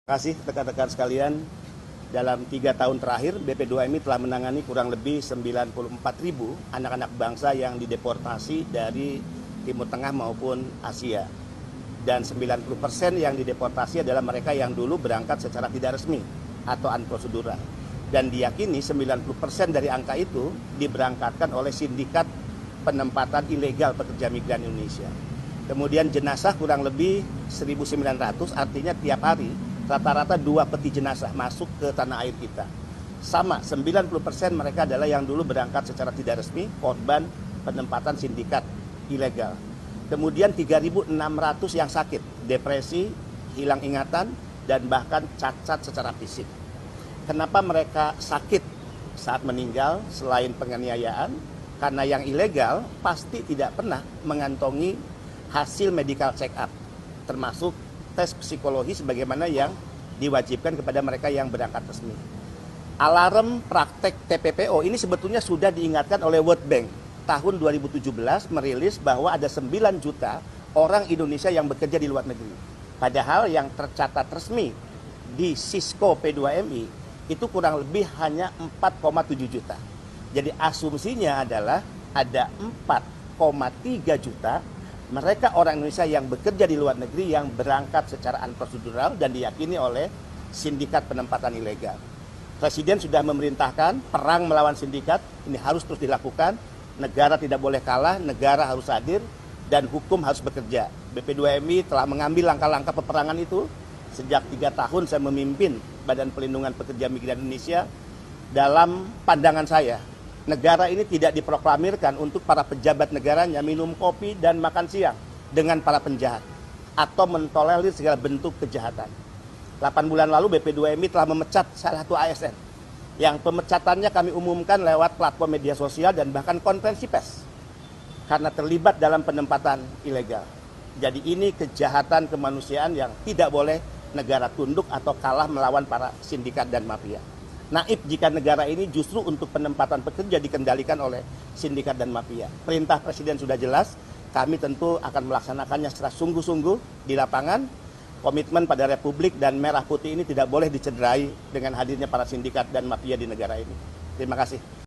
Terima kasih rekan-rekan sekalian. Dalam 3 tahun terakhir, BP2MI telah menangani kurang lebih 94.000 anak-anak bangsa yang dideportasi dari Timur Tengah maupun Asia. Dan 90% yang dideportasi adalah mereka yang dulu berangkat secara tidak resmi atau unprocedural. Dan diyakini 90% dari angka itu diberangkatkan oleh sindikat penempatan ilegal pekerja migran Indonesia. Kemudian jenazah kurang lebih 1.900, artinya tiap hari rata-rata 2 peti jenazah masuk ke tanah air kita. Sama, 90% mereka adalah yang dulu berangkat secara tidak resmi, korban penempatan sindikat ilegal. Kemudian 3.600 yang sakit, depresi, hilang ingatan, dan bahkan cacat secara fisik. Kenapa mereka sakit saat meninggal selain penganiayaan? Karena yang ilegal pasti tidak pernah mengantongi hasil medical check up, termasuk tes psikologi sebagaimana yang diwajibkan kepada mereka yang berangkat resmi. Alarm praktek TPPO ini sebetulnya sudah diingatkan oleh World Bank. Tahun 2017 merilis bahwa ada 9 juta orang Indonesia yang bekerja di luar negeri. Padahal yang tercatat resmi di Cisco P2MI itu kurang lebih hanya 4,7 juta. Jadi asumsinya adalah ada 4,3 juta mereka orang Indonesia yang bekerja di luar negeri yang berangkat secara unprocedural dan diyakini oleh sindikat penempatan ilegal. Presiden sudah memerintahkan perang melawan sindikat, ini harus terus dilakukan. Negara tidak boleh kalah, negara harus hadir, dan hukum harus bekerja. BP2MI telah mengambil langkah-langkah peperangan itu. Sejak 3 tahun saya memimpin Badan Pelindungan Pekerja Migran Indonesia. Dalam pandangan saya, negara ini tidak diproklamirkan untuk para pejabat negaranya minum kopi dan makan siang dengan para penjahat atau mentolerir segala bentuk kejahatan. 8 bulan lalu BP2MI telah memecat salah satu ASN yang pemecatannya kami umumkan lewat platform media sosial dan bahkan konferensi pers karena terlibat dalam penempatan ilegal. Jadi ini kejahatan kemanusiaan yang tidak boleh negara tunduk atau kalah melawan para sindikat dan mafia. Naib jika negara ini justru untuk penempatan pekerja dikendalikan oleh sindikat dan mafia. Perintah Presiden sudah jelas, kami tentu akan melaksanakannya secara sungguh-sungguh di lapangan. Komitmen pada Republik dan Merah Putih ini tidak boleh dicederai dengan hadirnya para sindikat dan mafia di negara ini. Terima kasih.